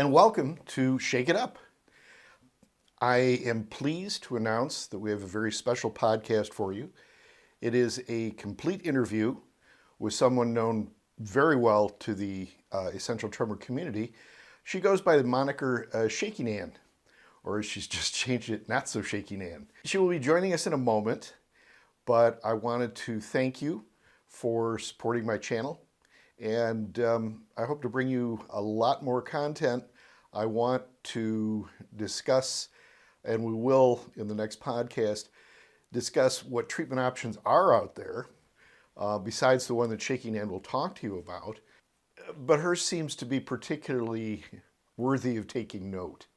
and welcome to Shake It Up. I am pleased to announce that we have a very special podcast for you. It is a complete interview with someone known very well to the Essential Tremor community. She goes by the moniker Shakey Nan, or she's just changed it, Not So Shakey Nan. She will be joining us in a moment, but I wanted to thank you for supporting my channel. And I hope to bring you a lot more content. I want to discuss, and we will in the next podcast, discuss what treatment options are out there, besides the one that Shakey Nan will talk to you about. But hers seems to be particularly worthy of taking note.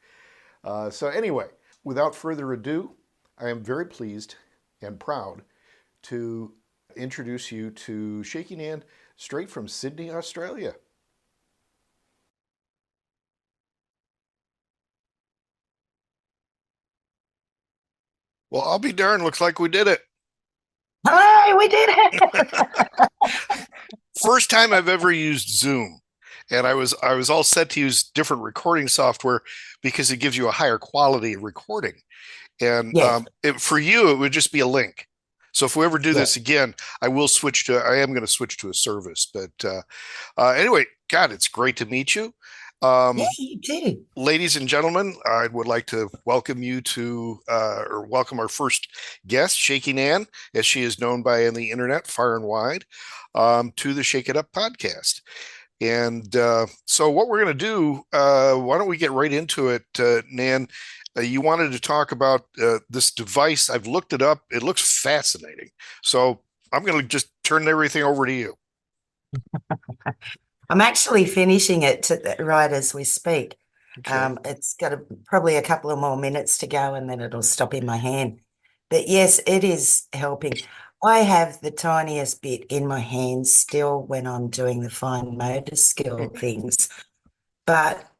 So anyway, without further ado, I am very pleased and proud to introduce you to Shakey Nan, straight from Sydney, Australia. Well, I'll be darned. Looks like we did it. Hi, we did it. First time I've ever used Zoom. And I was all set to use different recording software because it gives you a higher quality of recording. And Yes. for you, it would just be a link. So if we ever do Yeah. this again, I am going to switch to a service. But anyway, God, it's great to meet you. Yeah, you did. Ladies and gentlemen, I would like to welcome you to, or welcome our first guest, Shakey Nan, as she is known by on the internet far and wide, to the Shake It Up podcast. And so what we're going to do, why don't we get right into it, Nan? You wanted to talk about this device. I've looked it up. It looks fascinating. So I'm going to just turn everything over to you. I'm actually finishing it right as we speak. Okay. It's got probably a couple of more minutes to go and then it'll stop in my hand. But yes, it is helping. I have the tiniest bit in my hand still when I'm doing the fine motor skill things. But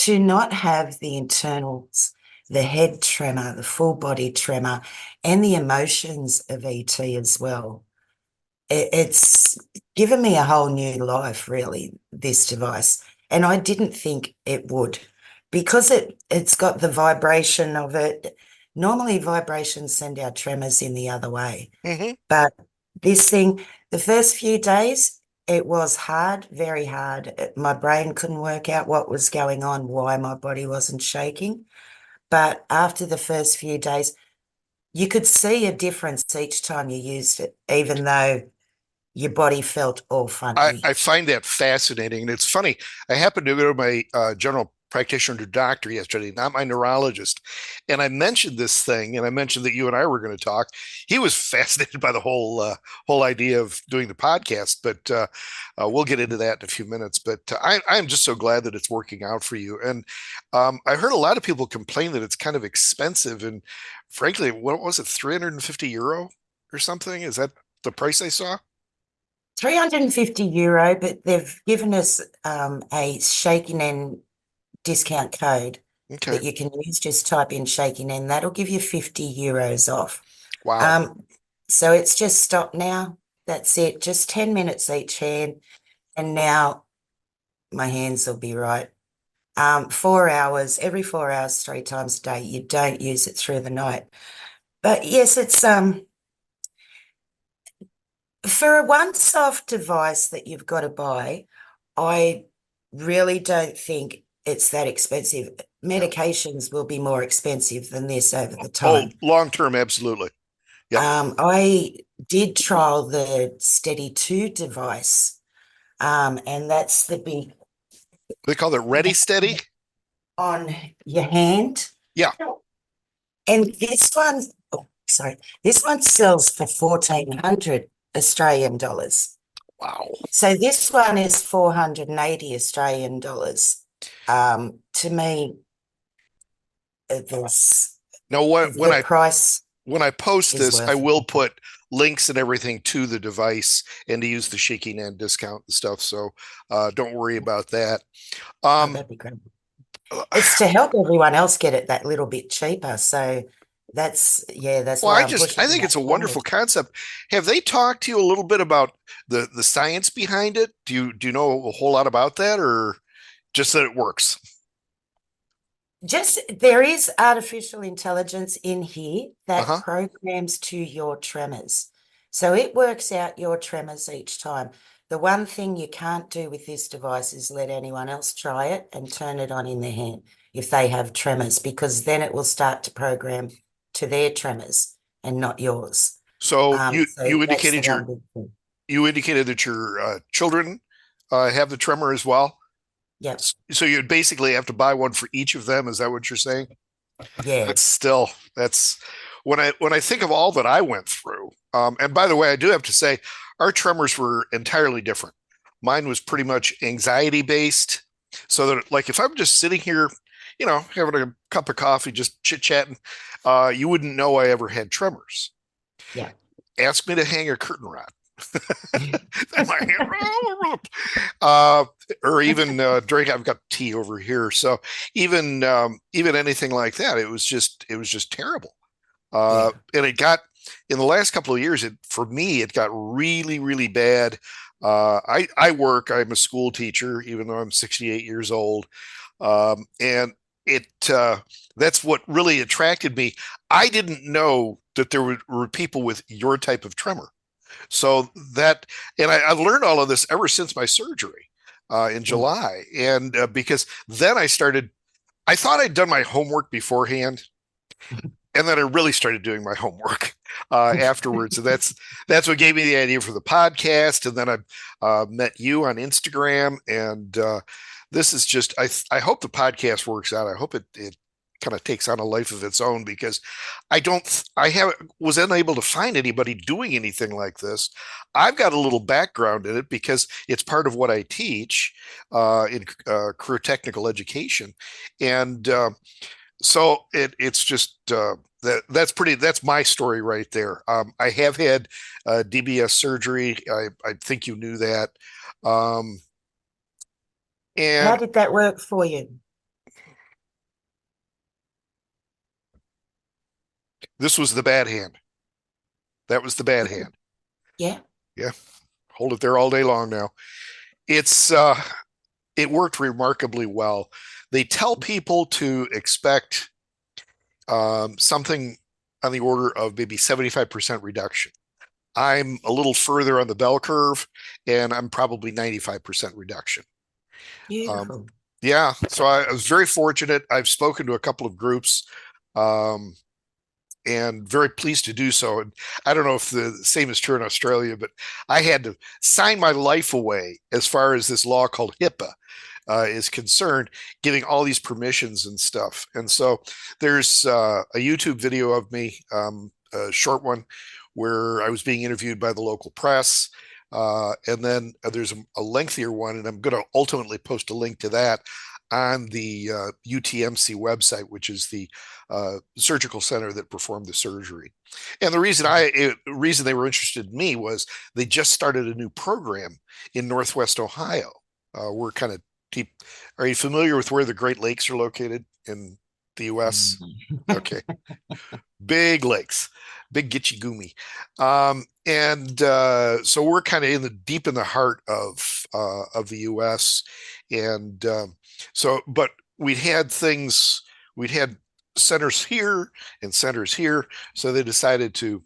to not have the internals, the head tremor, the full body tremor, and the emotions of ET as well, it's given me a whole new life, really, this device. And I didn't think it would, because it's got the vibration of it. Normally vibrations send our tremors in the other way. Mm-hmm. But this thing, the first few days, it was hard, very hard. My brain couldn't work out what was going on, why my body wasn't shaking. But after the first few days, you could see a difference each time you used it, even though your body felt all funny. I find that fascinating. And it's funny. I happened to go to my general practitioner doctor yesterday, not my neurologist. And I mentioned this thing, and I mentioned that you and I were going to talk. He was fascinated by the whole idea of doing the podcast, but we'll get into that in a few minutes. But I'm just so glad that it's working out for you. And I heard a lot of people complain that it's kind of expensive. And frankly, what was it, €350 or something? Is that the price I saw? €350, but they've given us a Shakey Nan discount code Okay. that you can use. Just type in Shakey Nan. That'll give you €50 off. Wow. So it's just stopped now. That's it. Just 10 minutes each hand. And now my hands will be right. 4 hours, every 4 hours, 3 times a day. You don't use it through the night. But yes, it's for a one-off device that you've got to buy, I really don't think it's that expensive. Medications will be more expensive than this over the time. Oh, long term, absolutely. Yeah. I did trial the Steady 2 device, and that's the big They call it Ready Steady. on your hand. Yeah. And this one, this one sells for 1,400 Australian dollars. Wow. So this one is 480 Australian dollars. To me, this Now, when price I post is this, worth I it. will put links and everything to the device and to use the Shakey Nan discount and stuff. So don't worry about that. That'd be great. It's to help everyone else get it that little bit cheaper. So that's well, why I think it's a wonderful concept. Have they talked to you a little bit about the science behind it? Do you know a whole lot about that, or Just that it works. Just there is artificial intelligence in here that Uh-huh. programs to your tremors. So it works out your tremors each time. The one thing you can't do with this device is let anyone else try it and turn it on in their hand if they have tremors, because then it will start to program to their tremors and not yours. So you So you that's the indicated one your big thing. you indicated that your children have the tremor as well. Yep. So you'd basically have to buy one for each of them. Is that what you're saying? Yeah. That's when I think of all that I went through. And by the way, I do have to say, our tremors were entirely different. Mine was pretty much anxiety based. So that, like, if I'm just sitting here, having a cup of coffee, just chit chatting, you wouldn't know I ever had tremors. Yeah. Ask me to hang a curtain rod. My hand, uh, or even drink. I've got tea over here, so even anything like that, it was just terrible. Yeah. And it got in the last couple of years. For me, it got really, really bad. I'm a school teacher, even though I'm 68 years old, and it that's what really attracted me. I didn't know that there were people with your type of tremor. So that, and I've learned all of this ever since my surgery in Mm. July. And because then I thought I'd done my homework beforehand. And then I really started doing my homework afterwards. And that's what gave me the idea for the podcast. And then I met you on Instagram. And this is just, I hope the podcast works out. I hope it kind of takes on a life of its own, because was unable to find anybody doing anything like this. I've got a little background in it because it's part of what I teach in career technical education. And so it's just that's my story right there. I have had DBS surgery. I think you knew that. Um, How and did that work for you? this was the bad hand. That was the bad hand. Yeah. Yeah, hold it there all day long now. It's it worked remarkably well. They tell people to expect something on the order of maybe 75% reduction. I'm a little further on the bell curve, and I'm probably 95% reduction. Um, Beautiful. yeah, so I was very fortunate. I've spoken to a couple of groups, um, and very pleased to do so. And I don't know if the same is true in Australia, but I had to sign my life away as far as this law called HIPAA is concerned, getting all these permissions and stuff. And so there's a YouTube video of me, a short one, where I was being interviewed by the local press. And then there's a lengthier one, and I'm going to ultimately post a link to that on the UTMC website, which is the surgical center that performed the surgery. And the reason they were interested in me was they just started a new program in Northwest Ohio. We're kind of deep. Are you familiar with where the Great Lakes are located in the U.S.? Okay, big lakes, big Gitche Gumi. And so we're kind of deep in the heart of the U.S. And but we'd had centers here and centers here, so they decided to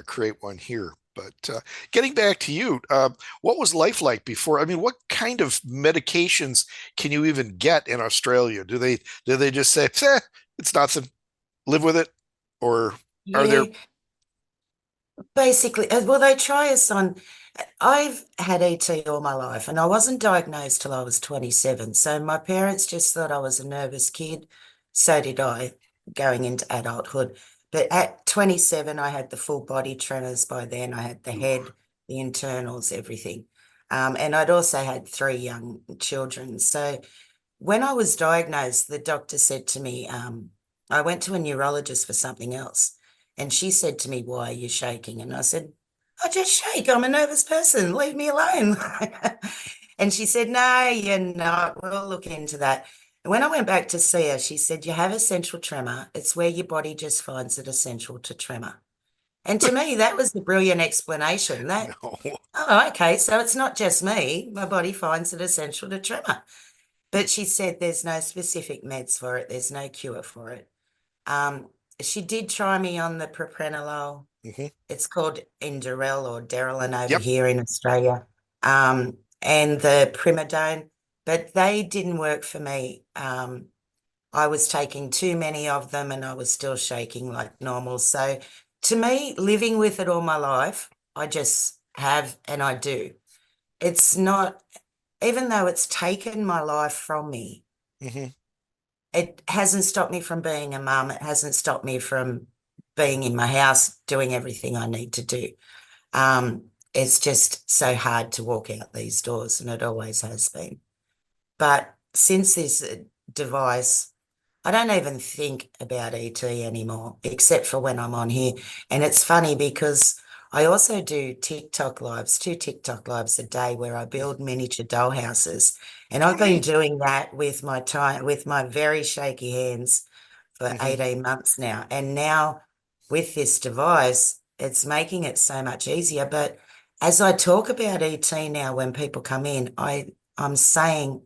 create one here. But getting back to you, what was life like before? I mean, what kind of medications can you even get in Australia? Do they just say, it's nothing, live with it, or are there? Yeah, basically, well, they try us on. I've had ET all my life, and I wasn't diagnosed till I was 27. So my parents just thought I was a nervous kid. So did I going into adulthood. But at 27, I had the full body tremors by then. I had the head, the internals, everything. And I'd also had three young children. So when I was diagnosed, the doctor said to me, I went to a neurologist for something else. And she said to me, "Why are you shaking?" And I said, "I just shake. I'm a nervous person. Leave me alone." And she said, "No, you're not. We'll look into that." And when I went back to see her, she said, "You have essential tremor. It's where your body just finds it essential to tremor." And to me, that was the brilliant explanation. No. Oh, okay, so it's not just me. My body finds it essential to tremor. But she said there's no specific meds for it. There's no cure for it. Um, she did try me on the propranolol. Hmm. It's called Inderel or Derelin over Yep. here in Australia. And the Primadone, but they didn't work for me. I was taking too many of them and I was still shaking like normal. So to me, living with it all my life, I just have and I do. It's not, even though it's taken my life from me, Hmm. it hasn't stopped me from being a mum. It hasn't stopped me from being in my house, doing everything I need to do. It's just so hard to walk out these doors, and it always has been. But since this device, I don't even think about ET anymore, except for when I'm on here. And it's funny because I also do TikTok lives, 2 TikTok lives a day where I build miniature doll houses. And Oh, I've been neat. doing that with my time, with my very shaky hands for Hmm. 18 months now. And now with this device, it's making it so much easier. But as I talk about ET now, when people come in, I'm saying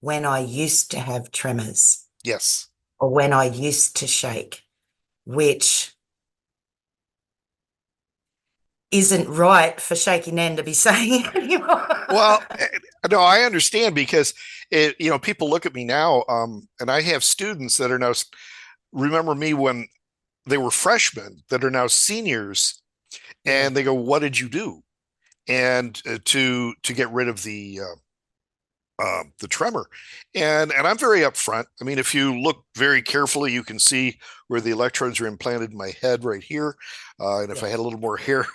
when I used to have tremors Yes. or when I used to shake, which isn't right for Shakey Nan to be saying anymore. Well, no, I understand because people look at me now, and I have students that are now remember me when they were freshmen that are now seniors, Yeah. and they go, "What did you do?" And to get rid of the tremor, and I'm very upfront. I mean, if you look very carefully, you can see where the electrodes are implanted in my head right here. And if I had a Yes. little more hair,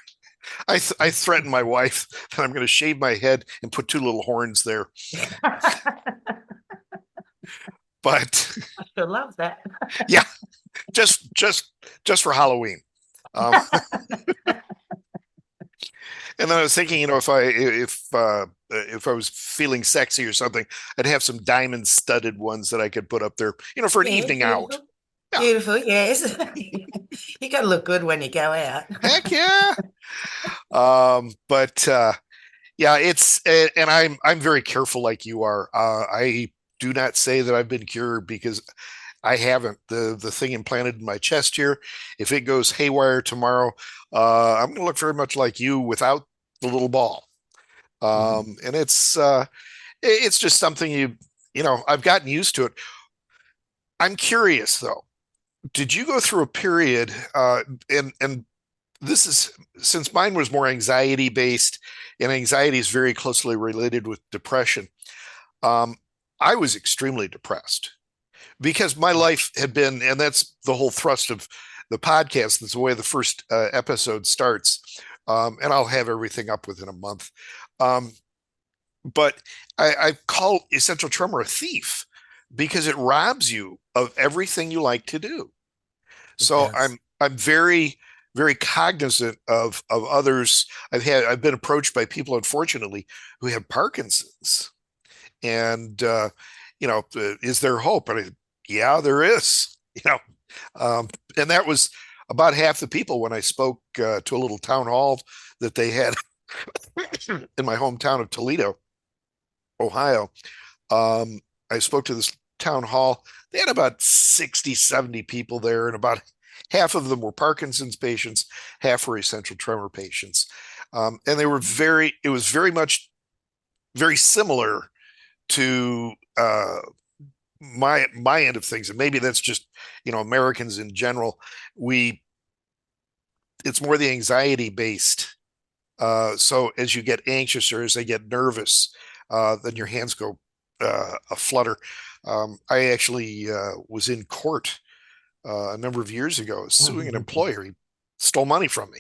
I threatened my wife that I'm going to shave my head and put two little horns there. But I sure love that. yeah, just just just for Halloween. Um, and then I was thinking, if I was feeling sexy or something, I'd have some diamond studded ones that I could put up there, for an Yeah, evening out. beautiful. Yeah, Beautiful, yes. You got to look good when you go out. heck yeah. But yeah, and I'm very careful like you are. I do not say that I've been cured because I haven't. The thing implanted in my chest here, if it goes haywire tomorrow, I'm going to look very much like you without the little ball. Mhm. And it's just something I've gotten used to it. I'm curious though. Did you go through a period, and this is since mine was more anxiety based, and anxiety is very closely related with depression. Um, I was extremely depressed because my life had been, and that's the whole thrust of the podcast. That's the way the first episode starts, and I'll have everything up within a month. Um, but I call Essential Tremor a thief because it robs you of everything you like to do. It So does. I'm very very cognizant of others. I've been approached by people, unfortunately, who have Parkinson's, and is there hope? And yeah, there is. And that was about half the people when I spoke to a little town hall that they had in my hometown of Toledo, Ohio. Um, I spoke to this town hall. They had about 60, 70 people there, and about half of them were Parkinson's patients, half were essential tremor patients. And it was very much very similar to my end of things. And maybe that's just, Americans in general. It's more the anxiety based. So as you get anxious or as they get nervous, then your hands go a flutter. I actually was in court a number of years ago suing an Mhm. employer. He stole money from me.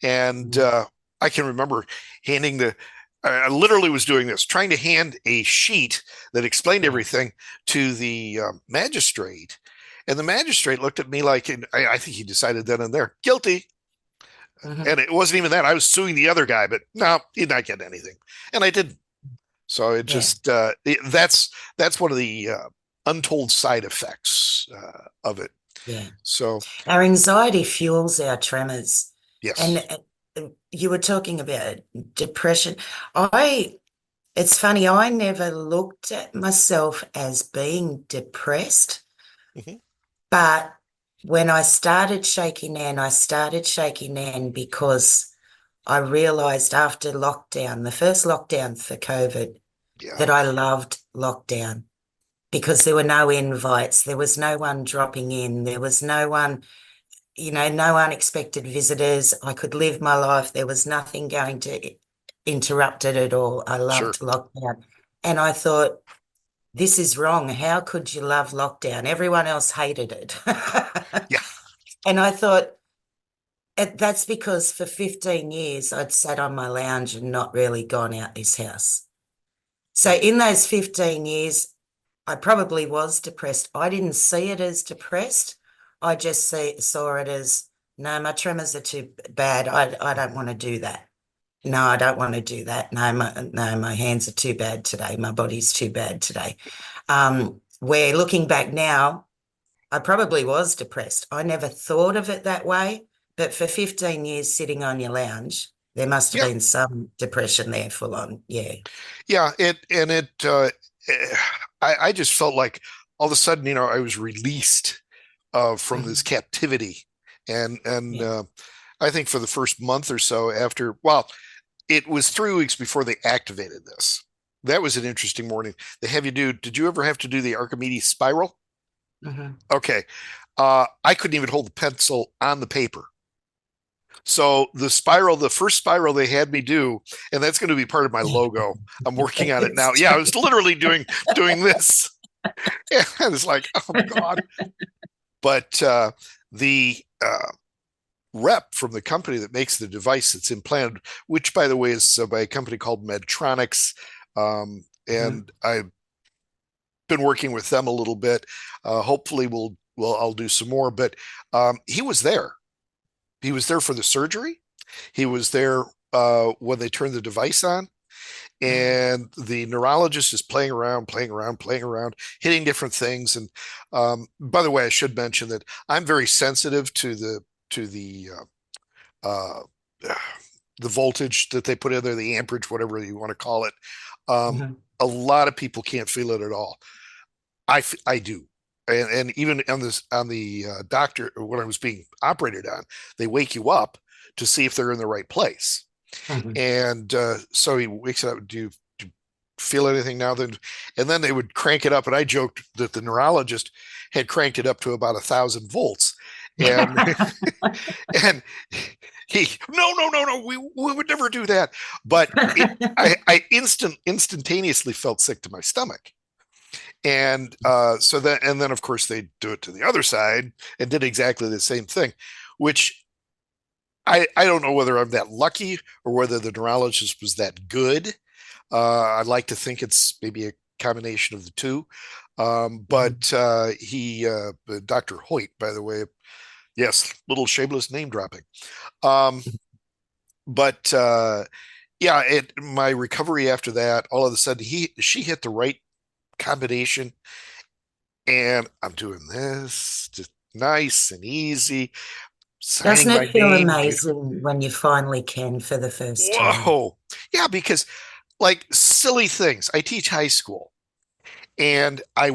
And I can remember handing I literally was doing this, trying to hand a sheet that explained Yeah. everything to the magistrate. And the magistrate looked at me like, and I think he decided then and there, guilty. Mhm. And it wasn't even that. I was suing the other guy, but no, he'd not get anything. And I didn't. So it Yeah. just, that's one of the untold side effects of it. Yeah. So, Our anxiety fuels our tremors. And yes. you were talking about depression. I It's funny, I never looked at myself as being depressed, Hmm. but when I started Shakey Nan, I started Shakey Nan because I realised after lockdown, the first lockdown for COVID, Yeah, that I loved lockdown because there were no invites, there was no one dropping in, there was no one, no unexpected visitors. I could live my life. There was nothing going to interrupt it at all. I sure. loved lockdown. And I thought, this is wrong. How could you love lockdown? Everyone else hated it. Yeah, And I thought, that's because for 15 years I'd sat on my lounge and not really gone out this house. So mm, in those 15 years, I probably was depressed. I didn't see it as depressed. I just saw it as, no, my tremors are too bad. I don't want to do that. No, I don't want to do that. No, my hands are too bad today. My body's too bad today. Where looking back now, I probably was depressed. I never thought of it that way, but for 15 years sitting on your lounge, there must have yeah, been some depression there full on. Yeah. yeah. Eh, I just felt like all of a sudden, I was released from this Mhm. captivity, and Yeah. I think for the first month or so after, well, it was 3 weeks before they activated this. That was an interesting morning. They have you do. Did you ever have to do the Archimedes spiral? Mhm. Okay. I couldn't even hold the pencil on the paper. So the first spiral they had me do, and that's going to be part of my logo. I'm working on it now. Yeah, I was literally doing this. And it's like, oh God. But the rep from the company that makes the device that's implanted, which by the way is by a company called Medtronics, Mhm. and I've been working with them a little bit. Hopefully, I'll do some more. But he was there. He was there for the surgery. He was there when they turned the device on, Mhm. and the neurologist is playing around, playing around, playing around, hitting different things. And by the way, I should mention that I'm very sensitive uh, the voltage that they put in there, the amperage, whatever you want to call it. Um, Mhm. a lot of people can't feel it at all. I do. And even on the doctor when I was being operated on, they wake you up to see if they're in the right place. Mhm. And so he wakes up. Do you feel anything now? Then, and then they would crank it up. And I joked that the neurologist had cranked it up to about 1,000 volts, and and he no, we would never do that. But I instantaneously felt sick to my stomach. And then of course they do it to the other side and did exactly the same thing, which I don't know whether I'm that lucky or whether the neurologist was that good. I'd like to think it's maybe a combination of the two. Mhm. But Dr. Hoyt, by the way, yes, little shameless name dropping. Um, but yeah, my recovery after that, all of a sudden she hit the right combination, and I'm doing this just nice and easy, signing Doesn't my it feel name. Beautiful. amazing when you finally can for the first time? Whoa. Yeah, because like silly things. I teach high school, and I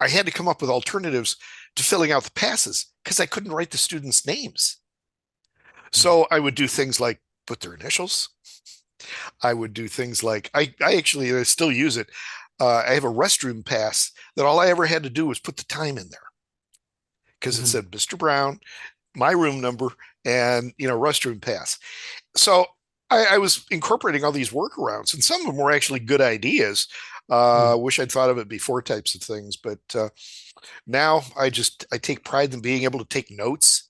had to come up with alternatives to filling out the passes because I couldn't write the students' names. So I would do things like put their initials. I would do things like I actually still use it. I have a restroom pass that all I ever had to do was put the time in there because it Mhm. said Mr. Brown, my room number, and restroom pass. So I was incorporating all these workarounds, and some of them were actually good ideas. Mhm. Wish I'd thought of it before types of things, but now I take pride in being able to take notes.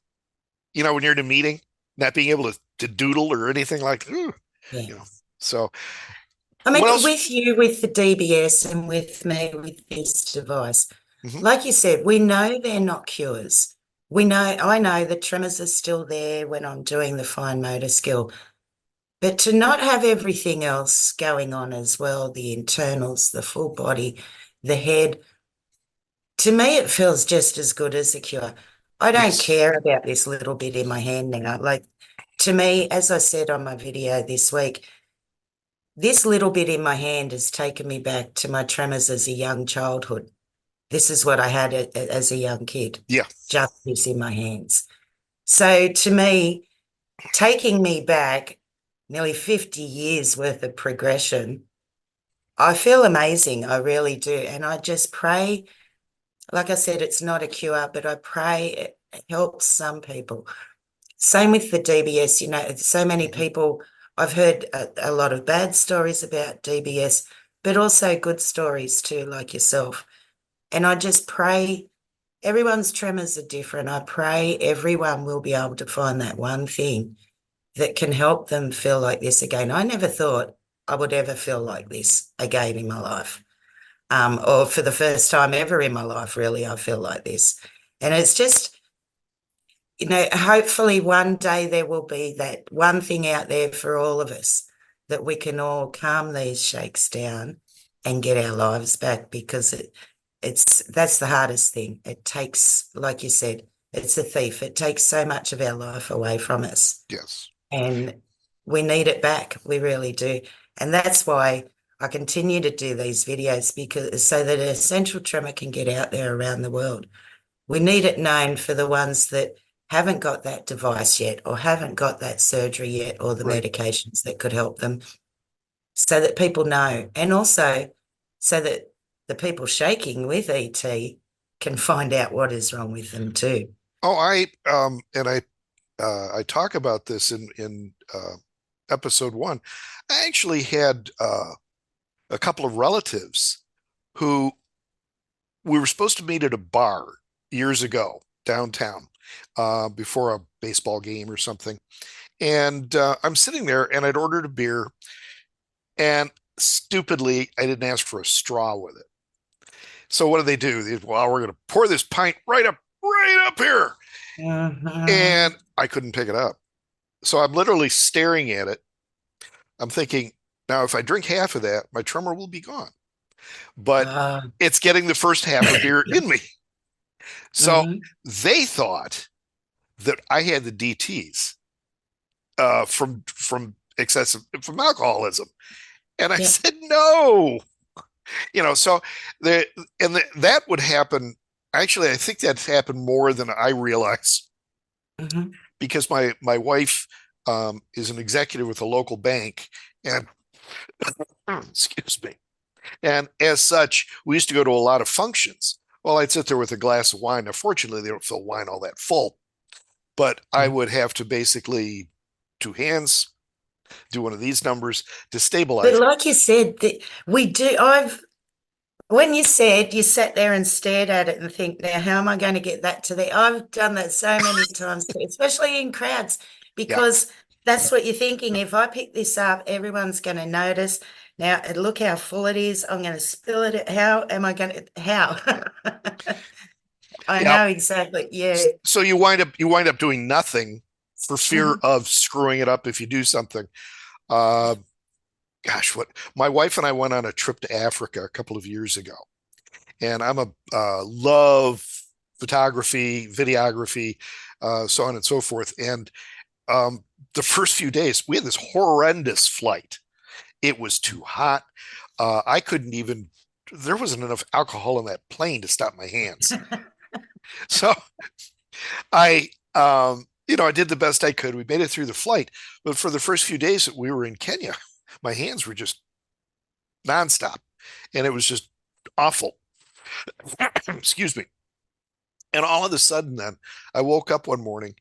When you're in a meeting, not being able to doodle or anything like, Yeah. you know. So I what mean, else? with you, with the DBS, and with me, with this device, Hmm. like you said, we know they're not cures. I know the tremors are still there when I'm doing the fine motor skill, but to not have everything else going on as well, the internals, the full body, the head, to me, it feels just as good as a cure. I don't Yes. care about this little bit in my hand now. Like, to me, as I said on my video this week, this little bit in my hand has taken me back to my tremors as a young childhood. This is what I had as a young kid, Yeah. just this in my hands. So to me, taking me back nearly 50 years worth of progression, I feel amazing. I really do. And I just pray, like I said, it's not a cure, but I pray it helps some people. Same with the DBS, so many Mhm. people, I've heard a lot of bad stories about DBS, but also good stories too, like yourself. And I just pray everyone's tremors are different. I pray everyone will be able to find that one thing that can help them feel like this again. I never thought I would ever feel like this again in my life. Or for the first time ever in my life, really, I feel like this. And it's just, hopefully one day there will be that one thing out there for all of us that we can all calm these shakes down and get our lives back, because that's the hardest thing. It takes, like you said, it's a thief. It takes so much of our life away from us, Yes. and we need it back. We really do. And that's why I continue to do these videos, because so that essential tremor can get out there around the world. We need it known for the ones that haven't got that device yet, or haven't got that surgery yet, or the Right. medications that could help them, so that people know, and also so that the people shaking with ET can find out what is wrong with them too. Oh, I talk about this in episode 1. I actually had a couple of relatives who we were supposed to meet at a bar years ago downtown before a baseball game or something. And I'm sitting there and I'd ordered a beer, and stupidly, I didn't ask for a straw with it. So what do they do? Well, we're going to pour this pint right up here. Mhm. And I couldn't pick it up. So I'm literally staring at it. I'm thinking, now if I drink half of that, my tremor will be gone. But Ah, it's getting the first half of beer in me. So mhm. they thought that I had the DTs from excessive from alcoholism, and I Yep. said no. So that would happen. Actually, I think that's happened more than I realize, Mhm. because my wife is an executive with a local bank, and excuse me, and as such, we used to go to a lot of functions. Well, I'd sit there with a glass of wine. Now, fortunately, they don't fill wine all that full, but I would have to basically two hands do one of these numbers to But stabilize. like you said, we do. When you said you sat there and stared at it and think, now, how am I going to get that to there? I've done that so many times, too, especially in crowds, Yeah. because that's what you're thinking. If I pick this up, everyone's going to notice. Now, look how full it is. I'm going to spill it. How am I going to, how? I Yeah. know exactly. Yeah. So you wind up doing nothing for fear Mhm. of screwing it up if you do something. Uh, Gosh, what my wife and I went on a trip to Africa a couple of years ago, and I'm a love photography, videography, so on and so forth. And um, the first few days, we had this horrendous flight. It was too hot. I couldn't even. There wasn't enough alcohol in that plane to stop my hands. So I did the best I could. We made it through the flight, but for the first few days that we were in Kenya, my hands were just nonstop, and it was just awful. Excuse me. And all of a sudden, then I woke up one morning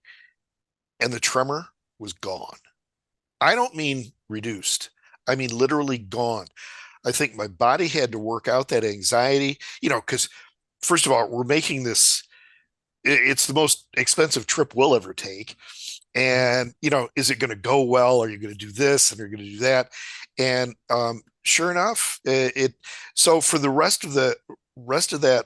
and the tremor was gone. I don't mean reduced. I mean literally gone. I think my body had to work out that anxiety, because first of all, we're making this, it's the most expensive trip we'll ever take. And, is it going to go well? Are you going to do this and are you going to do that? And sure enough, so for the rest of that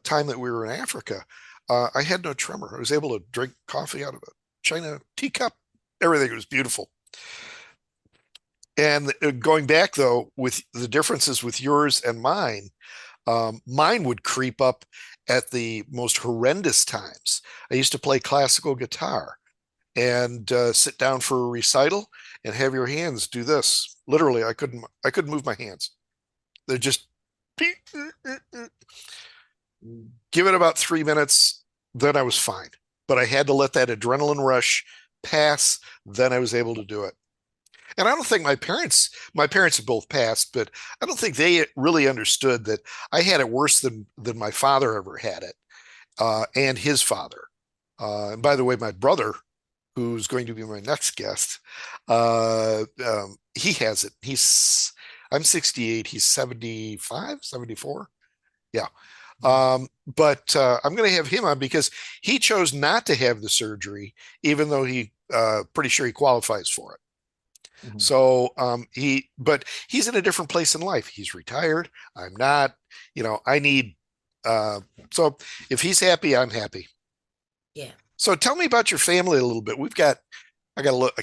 time that we were in Africa, I had no tremor. I was able to drink coffee out of a China teacup. Everything was beautiful. And going back though, with the differences with yours and mine would creep up at the most horrendous times. I used to play classical guitar and sit down for a recital and have your hands do this. Literally, I couldn't move my hands. They're just give it about 3 minutes, then I was fine. But I had to let that adrenaline rush pass, then I was able to do it. And I don't think my parents have both passed, but I don't think they really understood that I had it worse than my father ever had it, and his father. And by the way, my brother, who's going to be my next guest, he has it. I'm 68, he's 75, 74. Yeah. But I'm going to have him on because he chose not to have the surgery, even though he pretty sure he qualifies for it. Mhm. So but he's in a different place in life. He's retired. I'm not. I need. So if he's happy, I'm happy. Yeah. So tell me about your family a little bit. I got to look.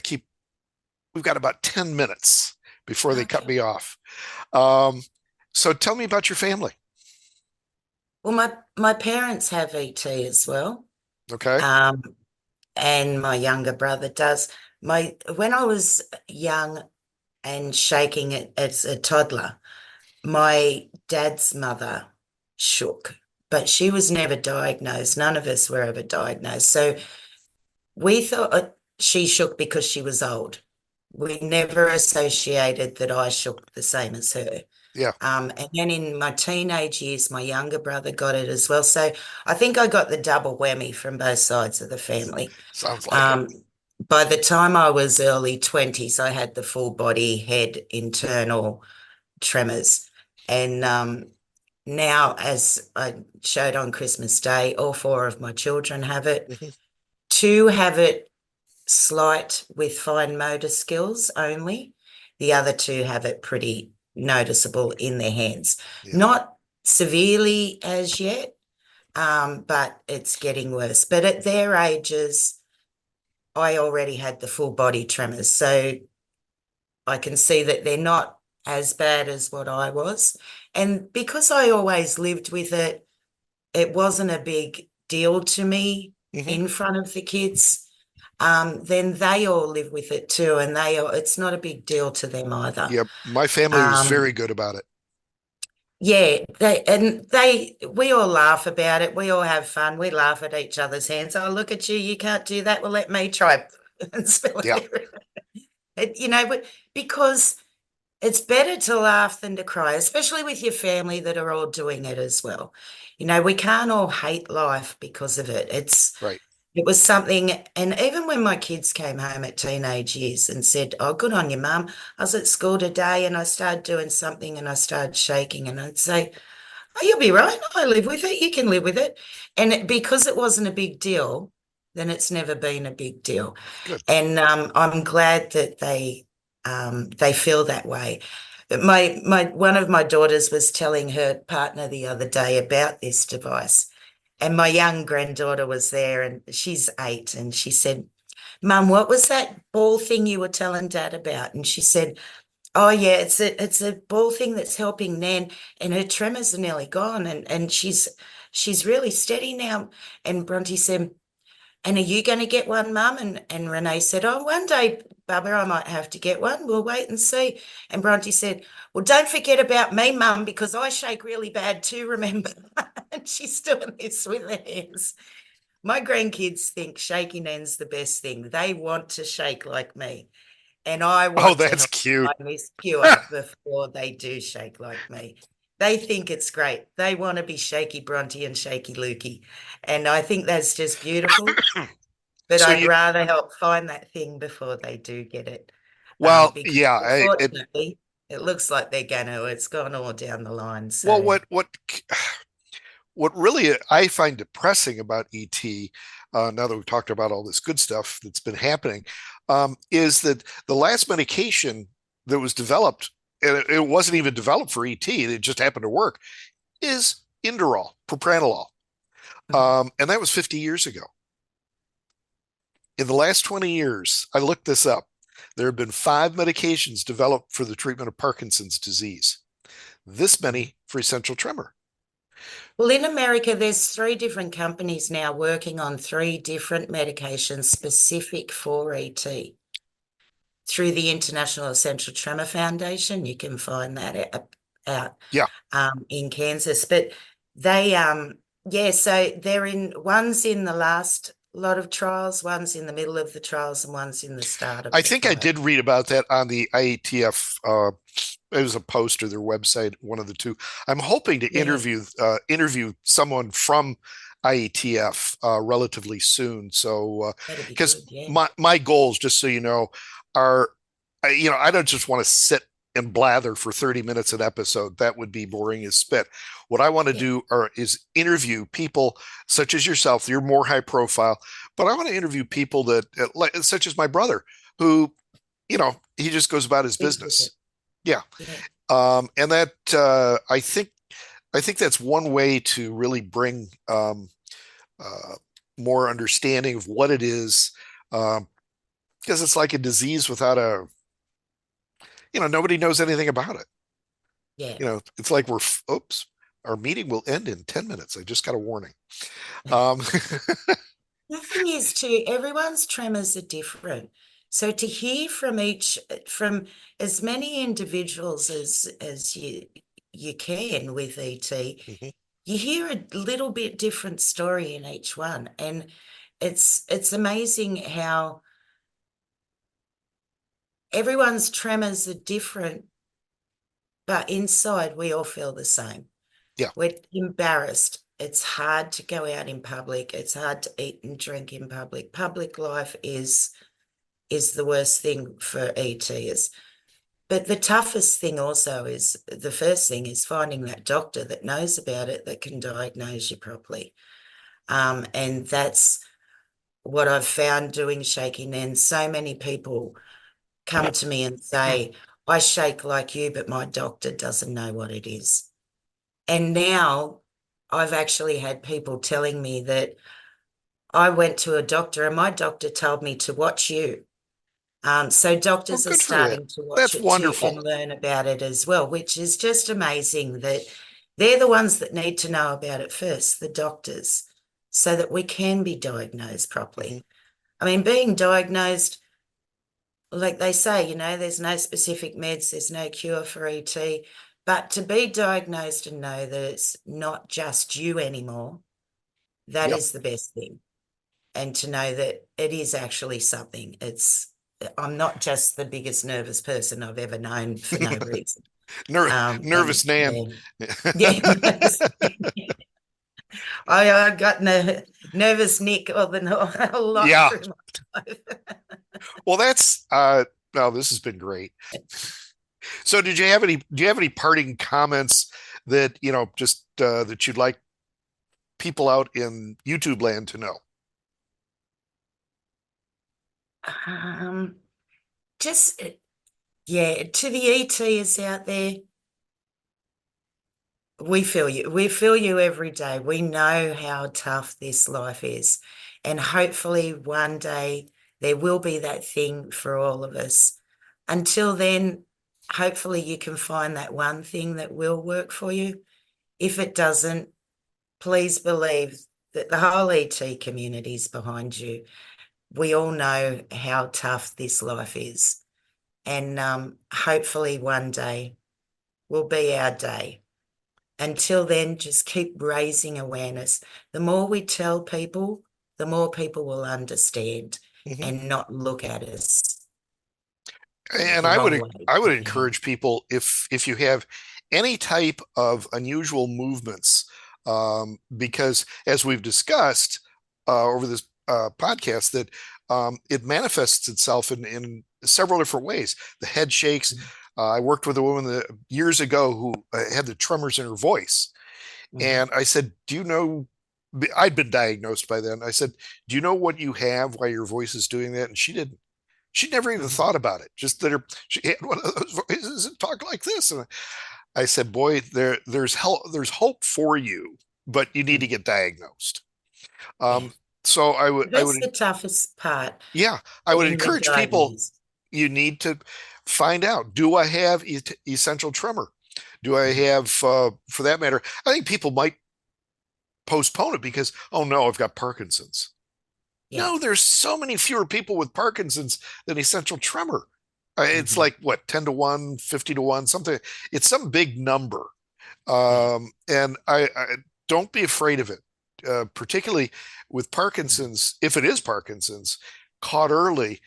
We've got about 10 minutes before they cut Okay. me off. Um, so tell me about your family. Well, my parents have ET as well. Okay. Um, and my younger brother does. When I was young and shaking it as a toddler, my dad's mother shook, but she was never diagnosed. None of us were ever diagnosed. So we thought she shook because she was old. We never associated that I shook the same as her. Yeah. And then in my teenage years, my younger brother got it as well. So I think I got the double whammy from both sides of the family. Sounds like it. Um, by the time I was early 20s, I had the full body head internal tremors. And now, as I showed on Christmas Day, all four of my children have it. Mhm. Two have it slight with fine motor skills only. The other two have it pretty noticeable in their hands. Yeah. Not severely as yet, but it's getting worse. But at their ages, I already had the full body tremors. So I can see that they're not as bad as what I was. And because I always lived with it, it wasn't a big deal to me Hmm. in front of the kids. Then they all live with it too, and it's not a big deal to them either. Yep. My family was Um, very good about it. yeah, we all laugh about it. We all have fun. We laugh at each other's hands. Oh, look at you, you can't do that. Well, let me try and spell Yeah. it. But because it's better to laugh than to cry, especially with your family that are all doing it as well. We can't all hate life because of it. Right. It was something, and even when my kids came home at teenage years and said, "Oh, good on you, Mum. I was at school today and I started doing something and I started shaking," and I'd say, "Oh, you'll be right. I live with it. You can live with it." And because it wasn't a big deal, then it's never been a big deal. Good. And I'm glad that they feel that way. But my one of my daughters was telling her partner the other day about this device, and my young granddaughter was there, and she's 8, and she said, "Mum, what was that ball thing you were telling Dad about?" And she said, "Oh yeah, it's a ball thing that's helping Nan, and her tremors are nearly gone, and she's really steady now." And Bronte said, "And are you going to get one, Mum?" And Renee said, "Oh, one day, Bubba, I might have to get one. We'll wait and see." And Bronte said, "Well, don't forget about me, Mum, because I shake really bad too, remember?" And she's doing this with her hands. My grandkids think Shakey Nan's the best thing. They want to shake like me. And I Oh, want to that's help cute. find this cure before they do shake like me. They think it's great. They want to be Shaky Bronte and Shaky Lukey. And I think that's just beautiful. But So I'd rather help find that thing before they do get it. well, Because yeah, unfortunately, it looks like they're going to. It's gone all down the line. well, So, what really I find depressing about ET, now that we've talked about all this good stuff that's been happening, is that the last medication that was developed, and it wasn't even developed for ET, it just happened to work, is Inderol, propranolol. And that was 50 years ago. In the last 20 years, I looked this up. There have been 5 medications developed for the treatment of Parkinson's disease, this many for essential tremor. well, in America, there's 3 different companies now working on 3 different medications specific for ET. through the International Essential Tremor Foundation. You can find that out Yeah. in Kansas. But they, so one's in the last lot of trials, one's in the middle of the trials, and one's in the start of I the think I trial. did read about that on the IATF. It was a post or their website, one of the two. I'm hoping to Yeah, interview someone from IATF relatively soon. So, that'd be because good. Yeah. my goals, just so you know, are, I don't just want to sit and blather for 30 minutes an episode. That would be boring as spit. What I want to Yeah. do is interview people such as yourself. You're more high profile, but I want to interview people that, such as my brother, who, he just goes about his Live with it. business. Yeah. Yeah. And that, I think that's one way to really bring uh, more understanding of what it is, because it's like a disease without nobody knows anything about it. Yeah. It's like oops, our meeting will end in 10 minutes. I just got a warning. Um, The thing is, too, everyone's tremors are different. So to hear from as many individuals as you can with ET, mhm. you hear a little bit different story in each one, and it's amazing how everyone's tremors are different, but inside we all feel the same. Yeah. We're embarrassed. It's hard to go out in public. It's hard to eat and drink in public. Public life is the worst thing for ETs. But the toughest thing also is the first thing is finding that doctor that knows about it, that can diagnose you properly. And that's what I've found doing Shakey Nan. So many people come to me and say, I shake like you, but my doctor doesn't know what it is. And now I've actually had people telling me that I went to a doctor and my doctor told me to watch you. So Well, doctors are good for that. starting to watch That's it too wonderful. and learn about it as well, which is just amazing that they're the ones that need to know about it first, the doctors, so that we can be diagnosed Mhm. properly. I mean, being diagnosed, like they say, there's no specific meds, there's no cure for ET, but to be diagnosed and know that it's not just you anymore, that Yep. is the best thing. And to know that it is actually something. I'm not just the biggest nervous person I've ever known for no reason. Ner And Nervous Nan. yeah, I got nervous Nick a lot Yeah. through my life. Well, no, this has been great. So do you have any parting comments that, just that you'd like people out in YouTube land to know? Um, just yeah, to the ETs out there, we feel you. We feel you every day. We know how tough this life is. And hopefully one day there will be that thing for all of us. Until then, hopefully you can find that one thing that will work for you. If it doesn't, please believe that the whole ET community is behind you. We all know how tough this life is. And hopefully one day will be our day. Until then, just keep raising awareness. The more we tell people, the more people will understand Mhm. and not look at us And the wrong way. I would Yeah. encourage people, if you have any type of unusual movements, because as we've discussed over this podcast, that it manifests itself in several different ways. The head shakes. I worked with a woman years ago who had the tremors in her voice, Mhm. and I said, "Do you know?" I'd been diagnosed by then. I said, "Do you know what you have? Why your voice is doing that?" And she didn't. She never even Mhm. thought about it. Just that she had one of those voices and talked like this. And I said, "Boy, there's there's hope for you, but you need to Mhm. get diagnosed." Yeah. Um, so That's the toughest part, yeah, I would getting the encourage people. diagnosis. You need to find out: do I have essential tremor? Do I Mhm. have, for that matter? I think people might postpone it because, oh no, I've got Parkinson's. Yeah. No, there's so many fewer people with Parkinson's than essential tremor. It's Hmm. like what, 10 to 1, 50 to 1, something. It's some big number. Yeah. And I don't be afraid of it, particularly with Parkinson's. If it is Parkinson's, caught early.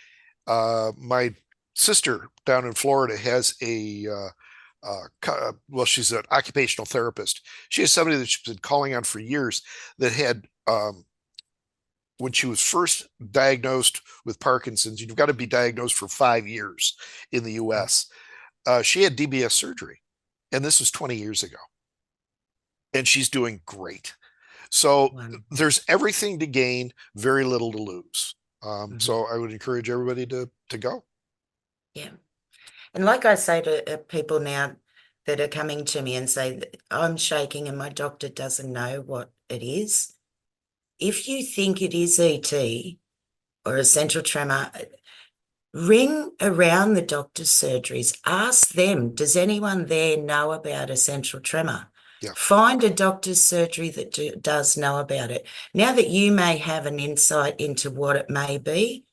My sister down in Florida has well, she's an occupational therapist. She has somebody that she's been calling on for years that had, when she was first diagnosed with Parkinson's, you've got to be diagnosed for 5 years in the Yeah. US. She had DBS surgery, and this was 20 years ago, and she's doing great. So Wonderful. there's everything to gain, very little to lose. Hmm. So I would encourage everybody to go. Yeah. And like I say to people now that are coming to me and say, that I'm shaking and my doctor doesn't know what it is. If you think it is ET or essential tremor, ring around the doctor's surgeries. Ask them, does anyone there know about essential tremor? Yeah, Find a doctor's surgery that does know about it. Now that you may have an insight into what it may be,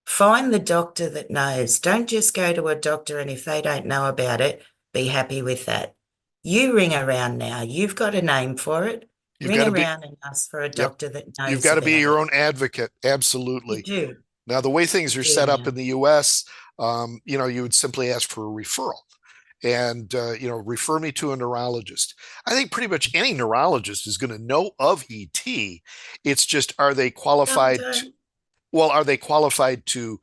find the doctor that knows. Don't just go to a doctor and if they don't know about it, be happy with that. You ring around now. You've got a name for it. you've Ring got to be. around and ask for a Yep, doctor that you've knows got to be about your it. own advocate. You Absolutely. do. Now, the way You things are do set up now. in the US, you would simply ask for a referral and, refer me to a neurologist. I think pretty much any neurologist is going to know of ET. It's just, are they Some qualified? don't. Well, are they qualified to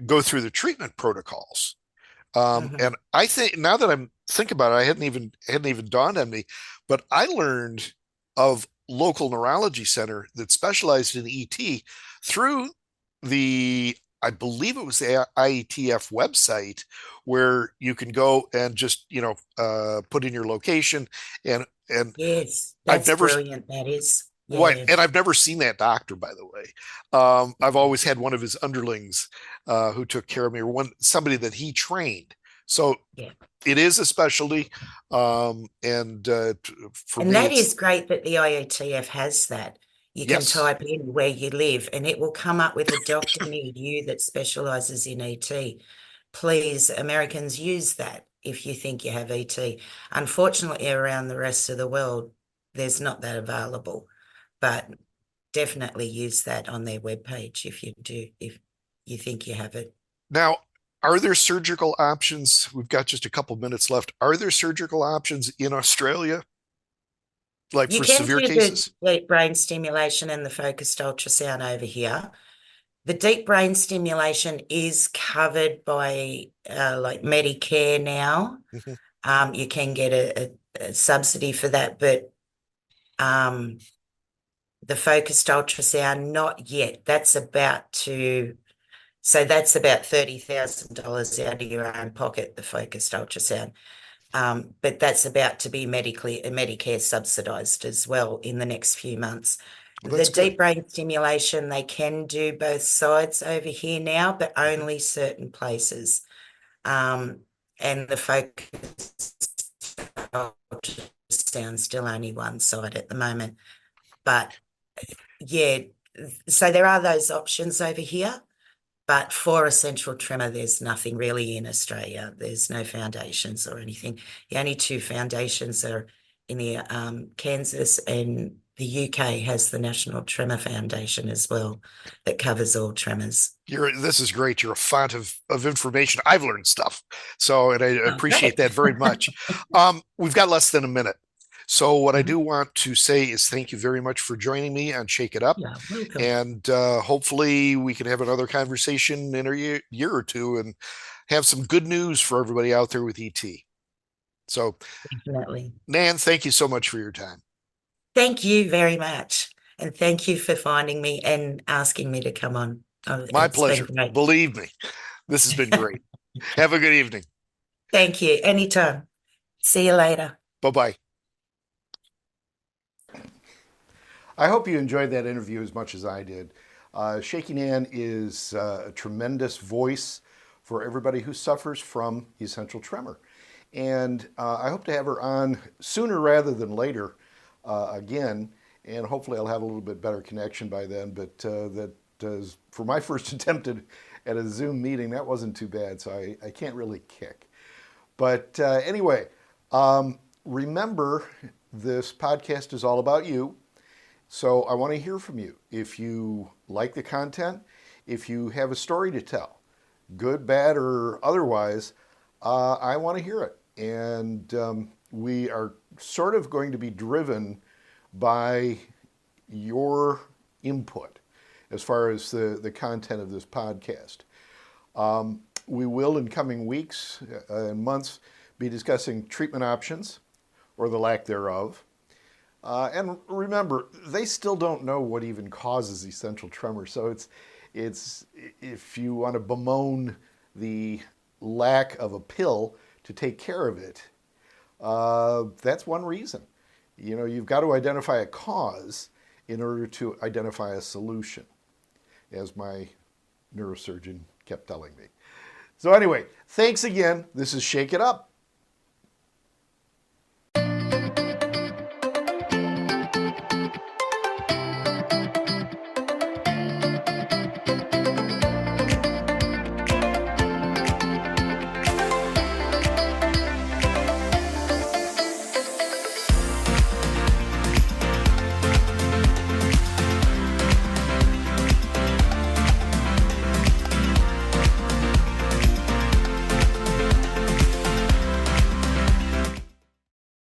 go through the treatment protocols? Hmm. And I think now that I'm think about it, I hadn't even dawned on me, but I learned of local neurology center that specialized in ET through the, I believe it was the IETF website, where you can go and just put in your location, and Yes, I've that's never brilliant. That is. Right, Yeah. and I've never seen that doctor, by the way. I've always had one of his underlings who took care of me, or somebody that he trained. So Yeah. it is a specialty, and for And me, that it's is great that the IETF has that. You can yes, type in where you live and it will come up with a doctor near you that specializes in ET. Please, Americans, use that if you think you have ET. Unfortunately, around the rest of the world, there's not that available, but definitely use that on their webpage if you do, if you think you have it. Now, are there surgical options? We've got just a couple minutes left. Are there surgical options in Australia, like You for can severe do the cases? deep brain stimulation and the focused ultrasound over here. The deep brain stimulation is covered by like Medicare now. Mhm. You can get a subsidy for that, but um, the focused ultrasound, not yet. That's about $30,000 out of your own pocket, the focused ultrasound. But that's about to be Medicare subsidized as well in the next few months. Well, The that's good. deep brain stimulation, they can do both sides over here now, but Mhm. only certain places. Um, and the focus ultrasound still only one side at the moment. But yeah, so there are those options over here. But for essential tremor, there's nothing really in Australia. There's no foundations or anything. The only two foundations are in the Kansas, and the UK has the National Tremor Foundation as well that covers all tremors. This is great. You're a font of information. I've learned stuff. So, and I Oh, appreciate great. that very much. We've got less than a minute. So what I Mhm. do want to say is thank you very much for joining me on Shake It Up. Yeah, welcome. And hopefully we can have another conversation in a year or two and have some good news for everybody out there with ET. So, Definitely. Nan, thank you so much for your time. Thank you very much. And thank you for finding me and asking me to come on. Oh, My it's been pleasure. great. Believe me, this has been great. Have a good evening. Thank you. Anytime. See you later. Bye bye. I hope you enjoyed that interview as much as I did. Shakey Nan is a tremendous voice for everybody who suffers from essential tremor. And I hope to have her on sooner rather than later again. And hopefully I'll have a little bit better connection by then. But that for my first attempt at a Zoom meeting. That wasn't too bad, so I can't really kick. But anyway, remember, this podcast is all about you. So I want to hear from you. If you like the content, if you have a story to tell, good, bad, or otherwise, I want to hear it. And we are sort of going to be driven by your input as far as the content of this podcast. We will, in coming weeks and months, be discussing treatment options, or the lack thereof. And remember, they still don't know what even causes essential tremor. So it's if you want to bemoan the lack of a pill to take care of it, that's one reason. You know, you've got to identify a cause in order to identify a solution, as my neurosurgeon kept telling me. So anyway, thanks again. This is Shake It Up.